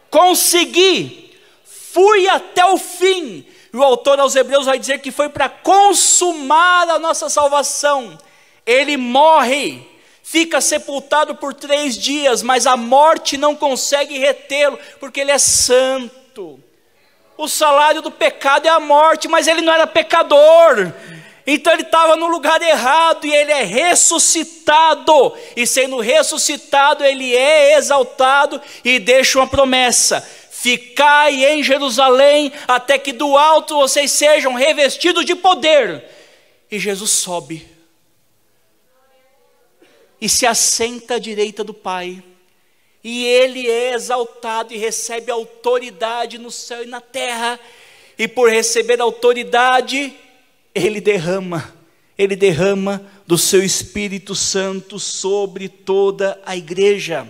Consegui. Fui até o fim. E o autor aos Hebreus vai dizer que foi para consumar a nossa salvação. Ele morre, fica sepultado por 3 dias, mas a morte não consegue retê-lo, porque ele é santo. O salário do pecado é a morte, mas ele não era pecador. Então ele estava no lugar errado e ele é ressuscitado. E sendo ressuscitado, ele é exaltado e deixa uma promessa: ficai em Jerusalém, até que do alto vocês sejam revestidos de poder. E Jesus sobe e se assenta à direita do Pai. E ele é exaltado e recebe autoridade no céu e na terra. E por receber autoridade, ele derrama do seu Espírito Santo sobre toda a igreja.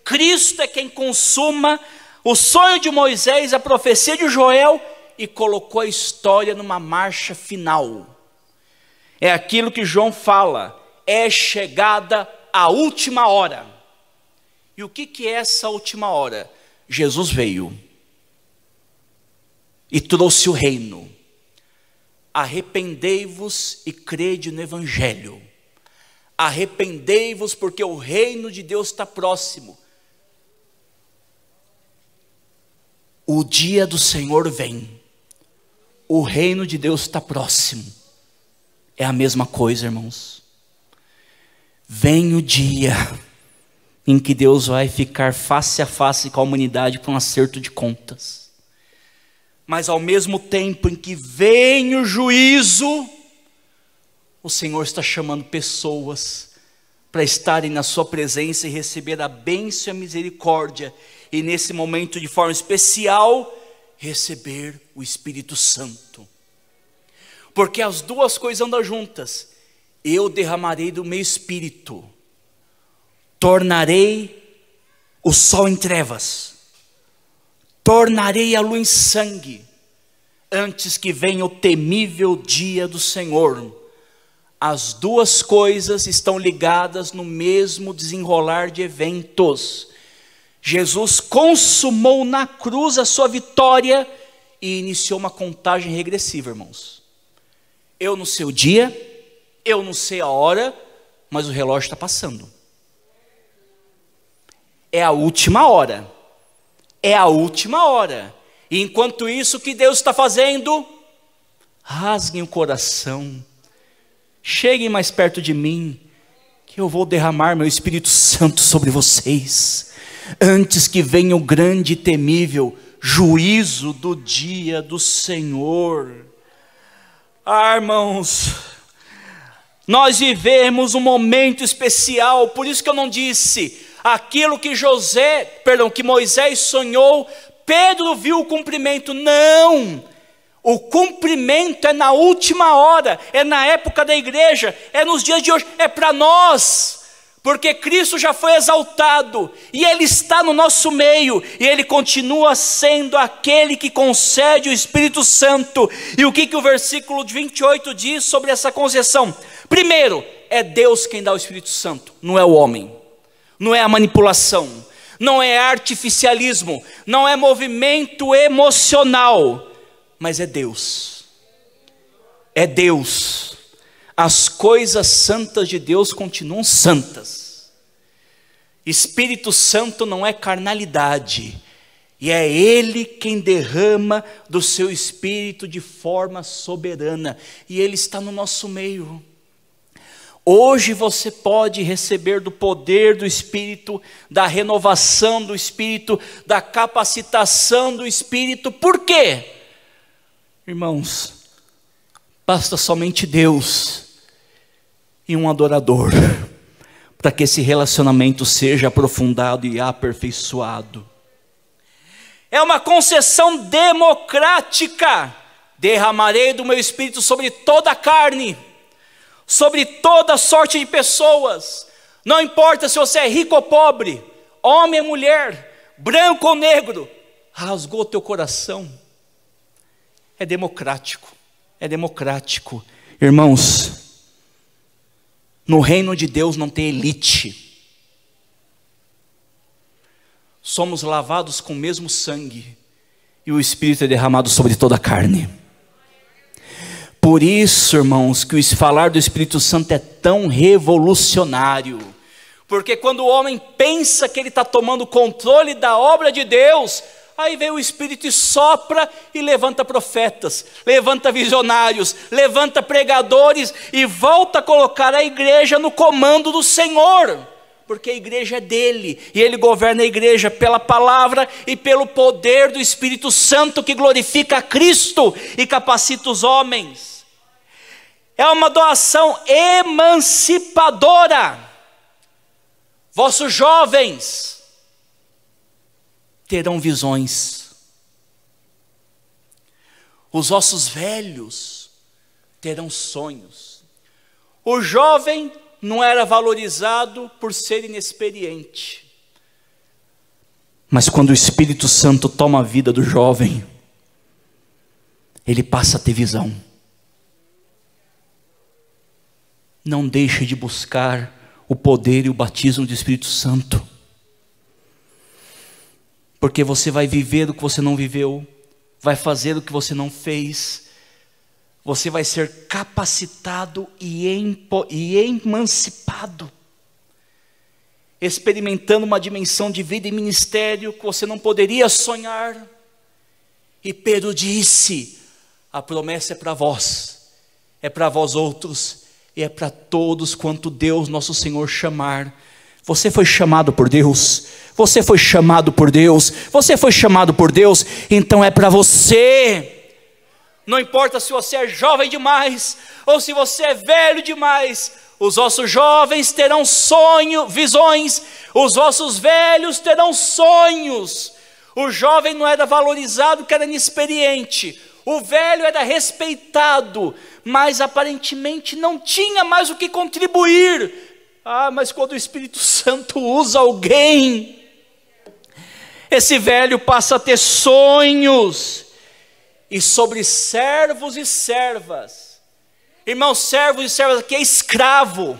Cristo é quem consuma o sonho de Moisés, a profecia de Joel, e colocou a história numa marcha final. É aquilo que João fala: é chegada a última hora. E o que é essa última hora? Jesus veio e trouxe o reino. Arrependei-vos e crede no Evangelho. Arrependei-vos, porque o reino de Deus está próximo. O dia do Senhor vem. O reino de Deus está próximo. É a mesma coisa, irmãos. Vem o dia em que Deus vai ficar face a face com a humanidade para um acerto de contas. Mas ao mesmo tempo em que vem o juízo, o Senhor está chamando pessoas para estarem na sua presença e receber a bênção e a misericórdia. E nesse momento, de forma especial, receber o Espírito Santo. Porque as duas coisas andam juntas. Eu derramarei do meu Espírito. Tornarei o sol em trevas. Tornarei a lua em sangue. Antes que venha o temível dia do Senhor. As duas coisas estão ligadas no mesmo desenrolar de eventos. Jesus consumou na cruz a sua vitória e iniciou uma contagem regressiva, irmãos. Eu não sei o dia, eu não sei a hora, mas o relógio está passando. É a última hora. É a última hora. E enquanto isso, o que Deus está fazendo? Rasguem o coração. Cheguem mais perto de mim, que eu vou derramar meu Espírito Santo sobre vocês. Antes que venha o grande e temível juízo do dia do Senhor. Ah, irmãos, nós vivemos um momento especial. Por isso que eu não disse aquilo que que Moisés sonhou, Pedro viu o cumprimento. Não, o cumprimento é na última hora, é na época da igreja, é nos dias de hoje, é para nós. porque Cristo já foi exaltado, e Ele está no nosso meio, e Ele continua sendo aquele que concede o Espírito Santo. E o que o versículo 28 diz sobre essa concessão? Primeiro, é Deus quem dá o Espírito Santo, não é o homem, não é a manipulação, não é artificialismo, não é movimento emocional, mas é Deus. É Deus. As coisas santas de Deus continuam santas. Espírito Santo não é carnalidade, e é Ele quem derrama do seu Espírito de forma soberana, e Ele está no nosso meio. Hoje você pode receber do poder do Espírito, da renovação do Espírito, da capacitação do Espírito. Por quê? Irmãos, basta somente Deus e um adorador para que esse relacionamento seja aprofundado e aperfeiçoado. É uma concessão democrática. Derramarei do meu Espírito sobre toda a carne, sobre toda sorte de pessoas. Não importa se você é rico ou pobre, homem ou mulher, branco ou negro, rasgou teu coração. É democrático. É democrático. Irmãos, no reino de Deus não tem elite. Somos lavados com o mesmo sangue, e o Espírito é derramado sobre toda a carne. Por isso, irmãos, que o falar do Espírito Santo é tão revolucionário. Porque quando o homem pensa que ele está tomando controle da obra de Deus, aí vem o Espírito e sopra e levanta profetas, levanta visionários, levanta pregadores e volta a colocar a igreja no comando do Senhor, porque a igreja é dele, e ele governa a igreja pela palavra e pelo poder do Espírito Santo, que glorifica a Cristo e capacita os homens. É uma doação emancipadora. Vossos jovens terão visões, os ossos velhos terão sonhos. O jovem não era valorizado por ser inexperiente, mas quando o Espírito Santo toma a vida do jovem, ele passa a ter visão. Não deixe de buscar o poder e o batismo do Espírito Santo, porque você vai viver o que você não viveu, vai fazer o que você não fez, você vai ser capacitado e emancipado, experimentando uma dimensão de vida e ministério que você não poderia sonhar. E Pedro disse: a promessa é para vós outros, e é para todos quanto Deus nosso Senhor chamar. Você foi chamado por Deus, você foi chamado por Deus, você foi chamado por Deus, então é para você. Não importa se você é jovem demais, ou se você é velho demais, os vossos jovens terão visões, os vossos velhos terão sonhos. O jovem não era valorizado porque era inexperiente, o velho era respeitado, mas aparentemente não tinha mais o que contribuir. Mas quando o Espírito Santo usa alguém, esse velho passa a ter sonhos. E sobre servos e servas, irmãos, servos e servas aqui é escravo.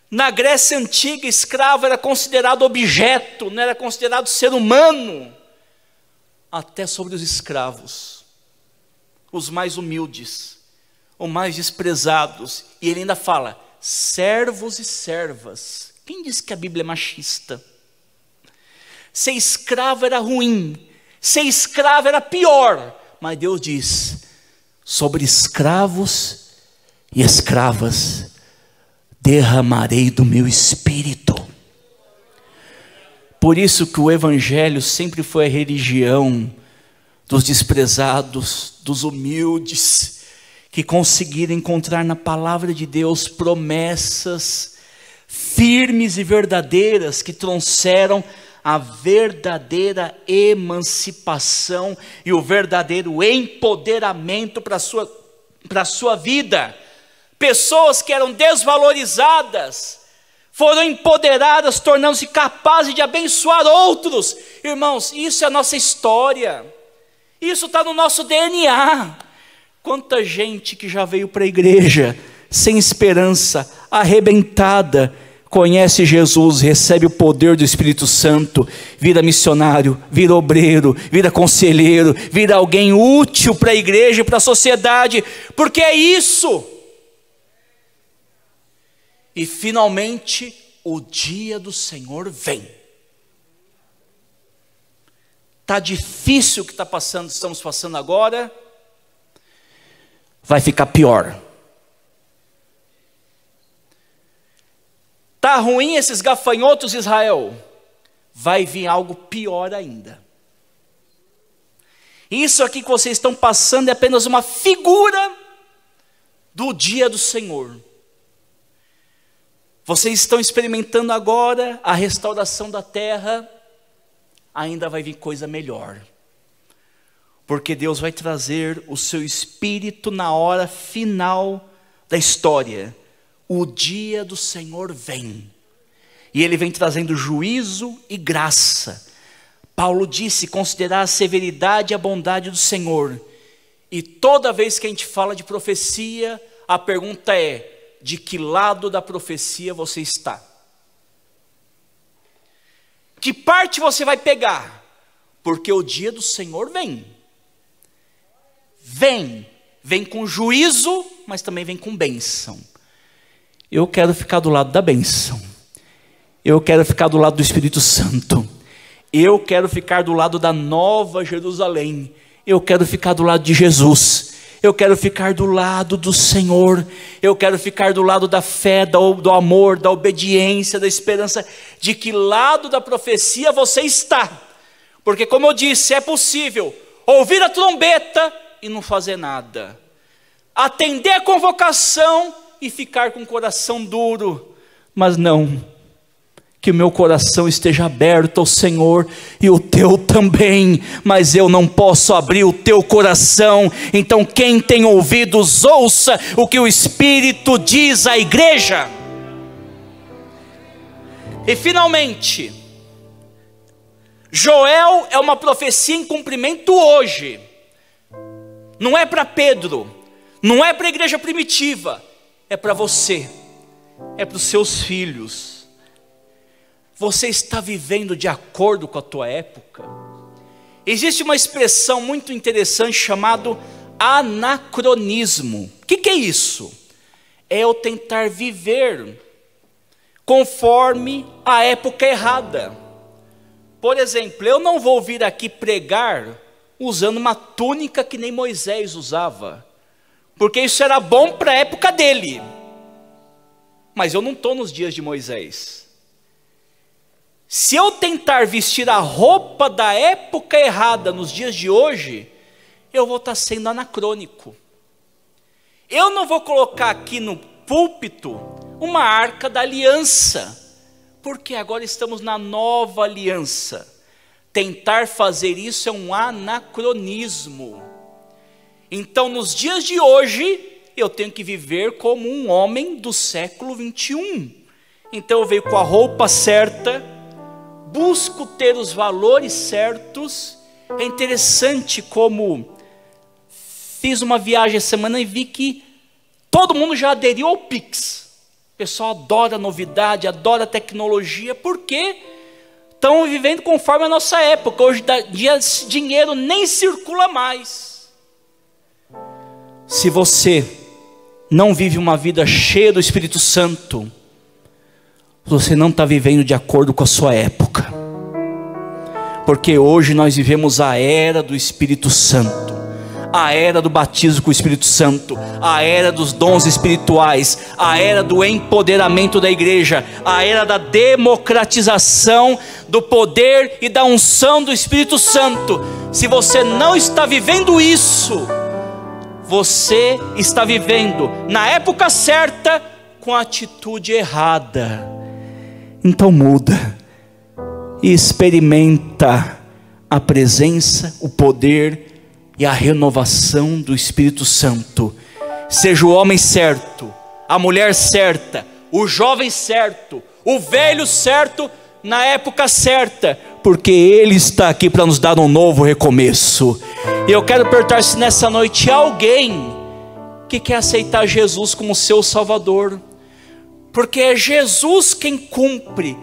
Na Grécia Antiga, escravo era considerado objeto, não era considerado ser humano. Até sobre os escravos, os mais humildes, os mais desprezados. E ele ainda fala, servos e servas. Quem disse que a Bíblia é machista? Ser escravo era ruim, ser escravo era pior. Mas Deus diz, sobre escravos e escravas derramarei do meu Espírito. Por isso que o Evangelho sempre foi a religião dos desprezados, dos humildes, que conseguiram encontrar na palavra de Deus promessas firmes e verdadeiras, que trouxeram a verdadeira emancipação e o verdadeiro empoderamento para a sua vida, Pessoas que eram desvalorizadas foram empoderadas, tornando-se capazes de abençoar outros. Irmãos, isso é a nossa história. Isso está no nosso DNA. Quanta gente que já veio para a igreja sem esperança, arrebentada, conhece Jesus, recebe o poder do Espírito Santo, vira missionário, vira obreiro, vira conselheiro, vira alguém útil para a igreja e para a sociedade, porque é isso. E finalmente o dia do Senhor vem. Está difícil o que estamos passando agora, vai ficar pior. Está ruim esses gafanhotos, Israel, vai vir algo pior ainda. Isso aqui que vocês estão passando é apenas uma figura do dia do Senhor. Vocês estão experimentando agora a restauração da terra, ainda vai vir coisa melhor. Porque Deus vai trazer o seu Espírito na hora final da história. O dia do Senhor vem. E Ele vem trazendo juízo e graça. Paulo disse, considerar a severidade e a bondade do Senhor. E toda vez que a gente fala de profecia, a pergunta é, de que lado da profecia você está? Que parte você vai pegar? Porque o dia do Senhor vem. Vem com juízo, mas também vem com bênção. Eu quero ficar do lado da bênção. Eu quero ficar do lado do Espírito Santo. Eu quero ficar do lado da Nova Jerusalém. Eu quero ficar do lado de Jesus. Eu quero ficar do lado do Senhor. Eu quero ficar do lado da fé, do amor, da obediência, da esperança. De que lado da profecia você está? Porque como eu disse, é possível ouvir a trombeta e não fazer nada. Atender a convocação e ficar com o coração duro. Mas não, que o meu coração esteja aberto ao Senhor e o teu também, mas eu não posso abrir o teu coração. Então quem tem ouvidos, ouça o que o Espírito diz à igreja. E finalmente, Joel é uma profecia em cumprimento hoje. Não é para Pedro, não é para a igreja primitiva, é para você, é para os seus filhos. Você está vivendo de acordo com a tua época? Existe uma expressão muito interessante chamada anacronismo. O que é isso? É eu tentar viver conforme a época errada. Por exemplo, eu não vou vir aqui pregar usando uma túnica que nem Moisés usava, porque isso era bom para a época dele, mas eu não estou nos dias de Moisés. Se eu tentar vestir a roupa da época errada nos dias de hoje, eu vou estar sendo anacrônico. Eu não vou colocar aqui no púlpito uma arca da aliança, porque agora estamos na nova aliança. Tentar fazer isso é um anacronismo. Então, nos dias de hoje, eu tenho que viver como um homem do século 21. Então, eu venho com a roupa certa, busco ter os valores certos. É interessante como fiz uma viagem essa semana e vi que todo mundo já aderiu ao Pix. O pessoal adora novidade, adora tecnologia, porque estão vivendo conforme a nossa época. Hoje dinheiro nem circula mais. Se você não vive uma vida cheia do Espírito Santo, você não está vivendo de acordo com a sua época. Porque hoje nós vivemos a era do Espírito Santo, a era do batismo com o Espírito Santo, a era dos dons espirituais, a era do empoderamento da igreja, a era da democratização do poder e da unção do Espírito Santo. Se você não está vivendo isso, você está vivendo na época certa com a atitude errada. Então muda e experimenta a presença, o poder e a renovação do Espírito Santo. Seja o homem certo, a mulher certa, o jovem certo, o velho certo, na época certa, porque Ele está aqui para nos dar um novo recomeço. E eu quero perguntar se nessa noite há alguém que quer aceitar Jesus como seu Salvador, porque é Jesus quem cumpre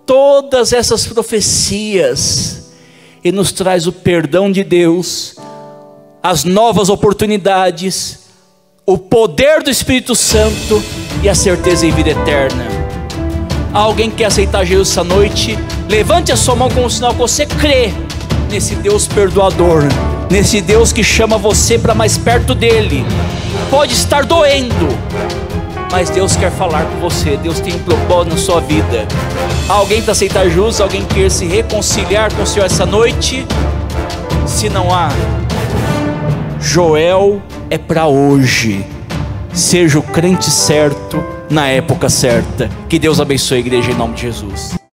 todas essas profecias e nos traz o perdão de Deus, as novas oportunidades, o poder do Espírito Santo e a certeza em vida eterna. Alguém que quer aceitar Jesus essa noite? Levante a sua mão como sinal que você crê nesse Deus perdoador, nesse Deus que chama você para mais perto dele. Pode estar doendo, mas Deus quer falar com você. Deus tem um propósito na sua vida. Alguém para aceitar Jesus? Alguém quer se reconciliar com o Senhor essa noite? Se não há, Joel é para hoje. Seja o crente certo na época certa. Que Deus abençoe a igreja em nome de Jesus.